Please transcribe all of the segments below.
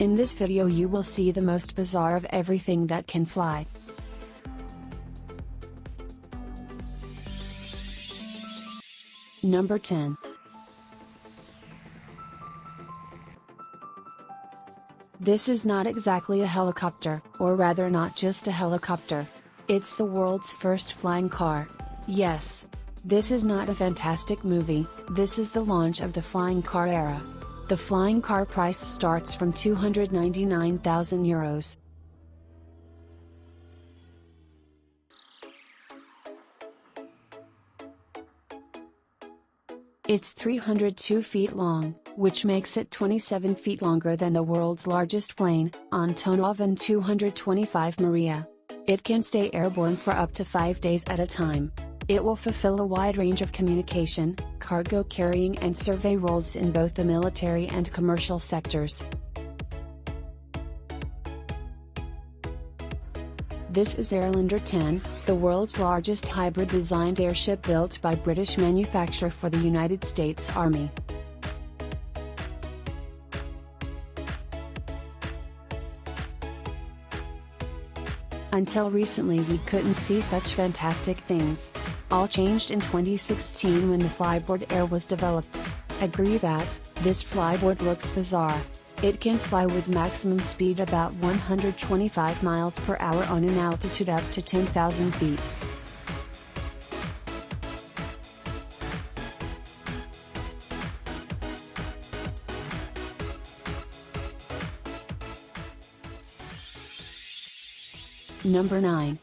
In this video you will see the most bizarre of everything that can fly. Number 10. This is not exactly a helicopter, or rather not just a helicopter. It's the world's first flying car. Yes. This is not a fantastic movie, this is the launch of the flying car era. The flying car price starts from €299,000. It's 302 feet long, which makes it 27 feet longer than the world's largest plane, Antonov An-225 Maria. It can stay airborne for up to 5 days at a time. It will fulfill a wide range of communication, cargo carrying and survey roles in both the military and commercial sectors. This is Airlander 10, the world's largest hybrid-designed airship built by British manufacturer for the United States Army. Until recently we couldn't see such fantastic things. All changed in 2016 when the Flyboard Air was developed. Agree that, this flyboard looks bizarre. It can fly with maximum speed about 125 miles per hour on an altitude up to 10,000 feet. Number 9.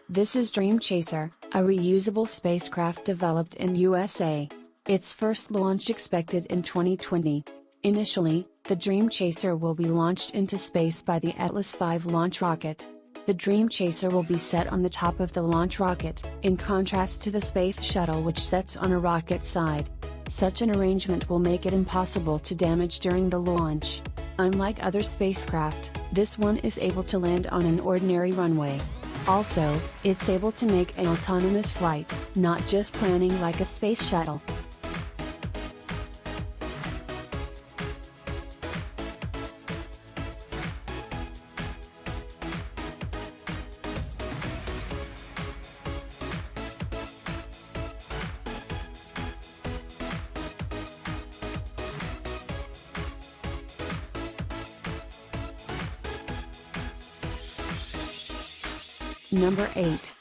This is Dream Chaser, a reusable spacecraft developed in USA. Its first launch expected in 2020. Initially, the Dream Chaser will be launched into space by the Atlas V launch rocket. The Dream Chaser will be set on the top of the launch rocket, in contrast to the Space Shuttle which sets on a rocket side. Such an arrangement will make it impossible to damage during the launch. Unlike other spacecraft, this one is able to land on an ordinary runway. Also, it's able to make an autonomous flight, not just planning like a space shuttle. Number 8.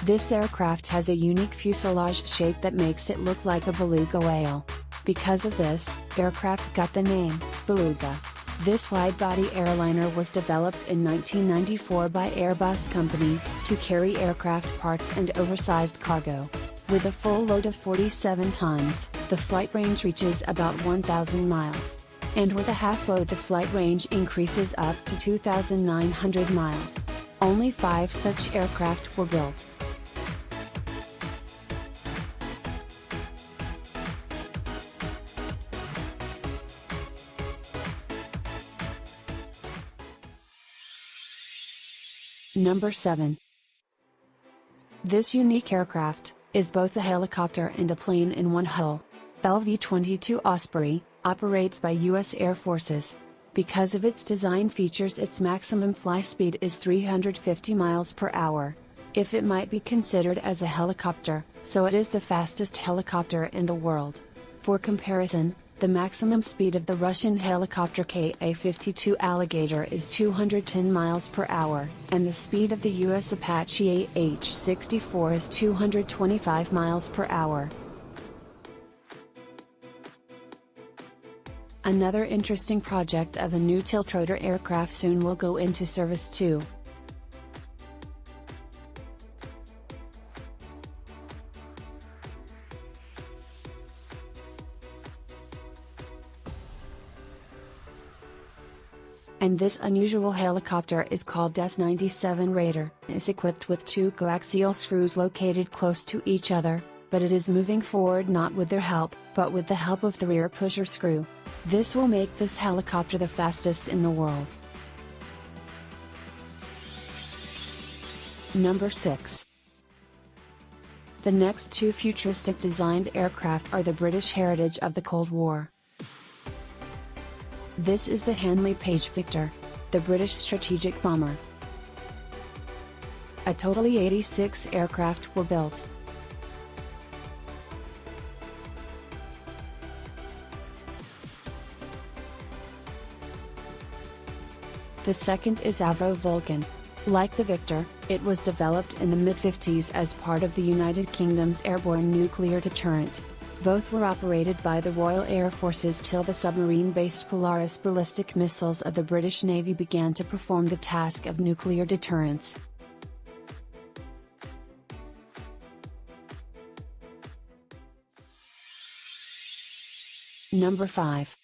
This aircraft has a unique fuselage shape that makes it look like a beluga whale. Because of this, aircraft got the name, Beluga. This wide-body airliner was developed in 1994 by Airbus Company, to carry aircraft parts and oversized cargo. With a full load of 47 tons, the flight range reaches about 1,000 miles. And with a half load the flight range increases up to 2,900 miles. Only 5 such aircraft were built. Number 7. This unique aircraft is both a helicopter and a plane in one hull. LV-22 Osprey operates by U.S. Air Forces. Because of its design features, its maximum fly speed is 350 miles per hour. If it might be considered as a helicopter, so it is the fastest helicopter in the world. For comparison, the maximum speed of the Russian helicopter Ka-52 Alligator is 210 miles per hour, and the speed of the U.S. Apache AH-64 is 225 miles per hour. Another interesting project of a new tiltrotor aircraft soon will go into service too. And this unusual helicopter is called S-97 Raider. It is equipped with 2 coaxial screws located close to each other, but it is moving forward not with their help, but with the help of the rear pusher screw. This will make this helicopter the fastest in the world. Number 6. The next two futuristic designed aircraft are the British heritage of the Cold War. This is the Handley Page Victor, the British strategic bomber. A totally 86 aircraft were built. The second is Avro Vulcan. Like the Victor, it was developed in the mid-50s as part of the United Kingdom's airborne nuclear deterrent. Both were operated by the Royal Air Forces till the submarine-based Polaris ballistic missiles of the British Navy began to perform the task of nuclear deterrence. Number 5.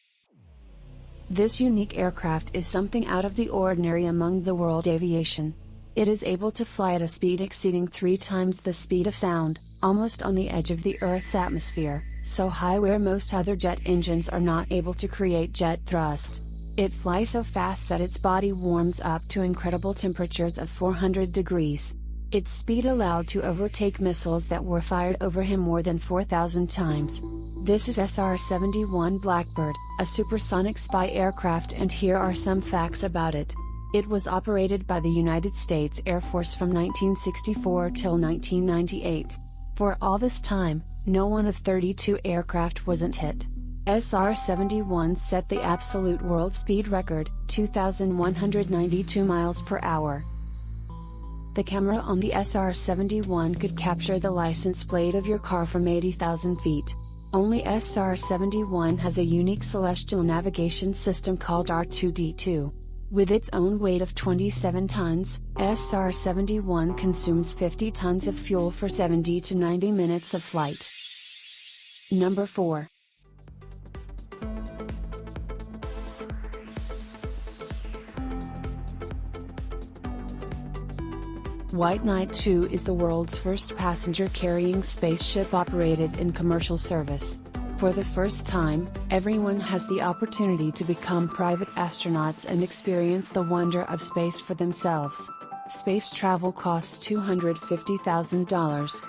This unique aircraft is something out of the ordinary among the world aviation. It is able to fly at a speed exceeding 3 times the speed of sound, almost on the edge of the Earth's atmosphere, so high where most other jet engines are not able to create jet thrust. It flies so fast that its body warms up to incredible temperatures of 400 degrees. Its speed allowed to overtake missiles that were fired over him more than 4,000 times. This is SR-71 Blackbird, a supersonic spy aircraft, and here are some facts about it. It was operated by the United States Air Force from 1964 till 1998. For all this time, no one of 32 aircraft wasn't hit. SR-71 set the absolute world speed record, 2,192 miles per hour. The camera on the SR-71 could capture the license plate of your car from 80,000 feet. Only SR-71 has a unique celestial navigation system called R2D2. With its own weight of 27 tons, SR-71 consumes 50 tons of fuel for 70 to 90 minutes of flight. Number 4. White Knight 2 is the world's first passenger-carrying spaceship operated in commercial service. For the first time, everyone has the opportunity to become private astronauts and experience the wonder of space for themselves. Space travel costs $250,000.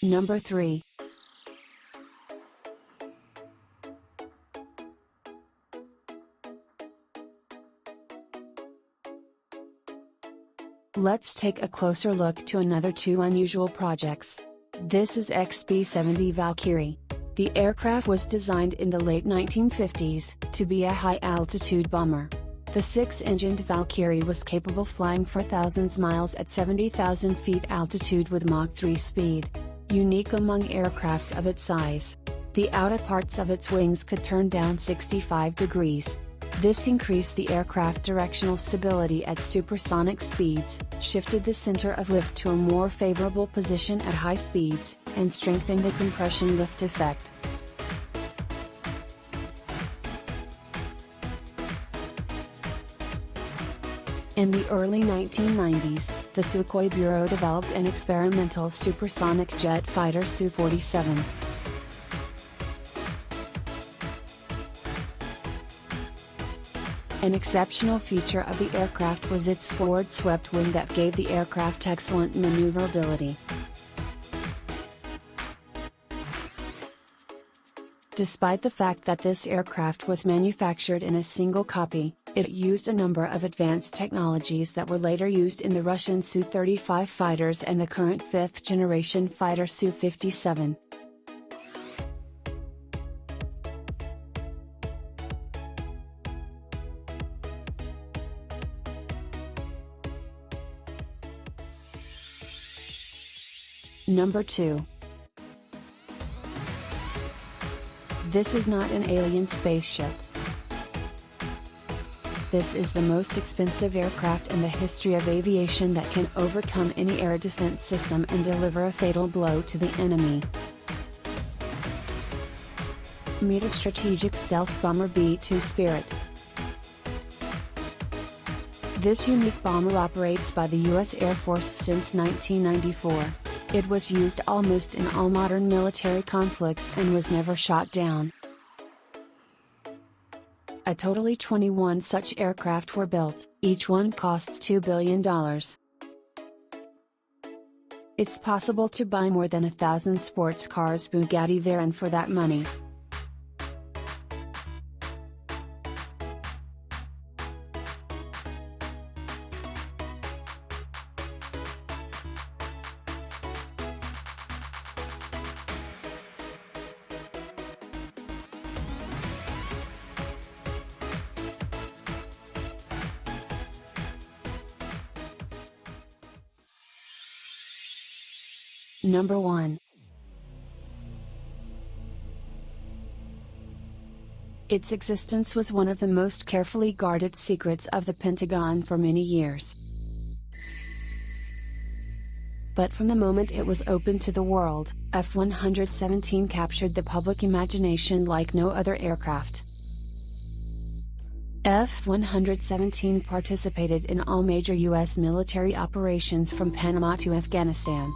Number 3. Let's take a closer look to another two unusual projects. This is XB-70 Valkyrie. The aircraft was designed in the late 1950s to be a high-altitude bomber. The 6-engined Valkyrie was capable flying for thousands miles at 70,000 feet altitude with Mach 3 speed. Unique among aircraft of its size. The outer parts of its wings could turn down 65 degrees. This increased the aircraft directional stability at supersonic speeds, shifted the center of lift to a more favorable position at high speeds, and strengthened the compression lift effect. In the early 1990s, the Sukhoi Bureau developed an experimental supersonic jet fighter Su-47. An exceptional feature of the aircraft was its forward swept wing that gave the aircraft excellent maneuverability. Despite the fact that this aircraft was manufactured in a single copy, it used a number of advanced technologies that were later used in the Russian Su-35 fighters and the current fifth-generation fighter Su-57. Number 2. This is not an alien spaceship. This is the most expensive aircraft in the history of aviation that can overcome any air defense system and deliver a fatal blow to the enemy. Meet a strategic stealth bomber B-2 Spirit. This unique bomber operates by the U.S. Air Force since 1994. It was used almost in all modern military conflicts and was never shot down. A totally 21 such aircraft were built, each one costs $2 billion. It's possible to buy more than 1,000 sports cars Bugatti Veyron for that money. Number 1. Its existence was one of the most carefully guarded secrets of the Pentagon for many years. But from the moment it was opened to the world, F-117 captured the public imagination like no other aircraft. F-117 participated in all major U.S. military operations from Panama to Afghanistan.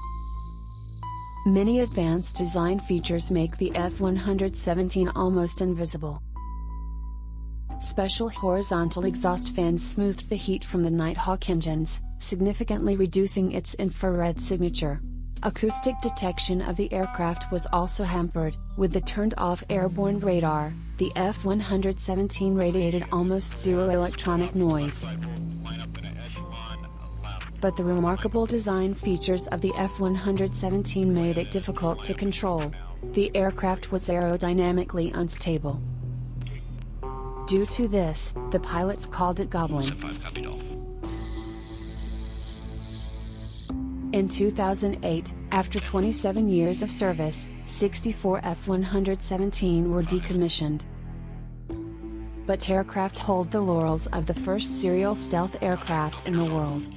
Many advanced design features make the F-117 almost invisible. Special horizontal exhaust fans smoothed the heat from the Nighthawk engines, significantly reducing its infrared signature. Acoustic detection of the aircraft was also hampered. With the turned-off airborne radar, the F-117 radiated almost zero electronic noise. But the remarkable design features of the F-117 made it difficult to control. The aircraft was aerodynamically unstable. Due to this, the pilots called it Goblin. In 2008, after 27 years of service, 64 F-117 were decommissioned. But aircraft hold the laurels of the first serial stealth aircraft in the world.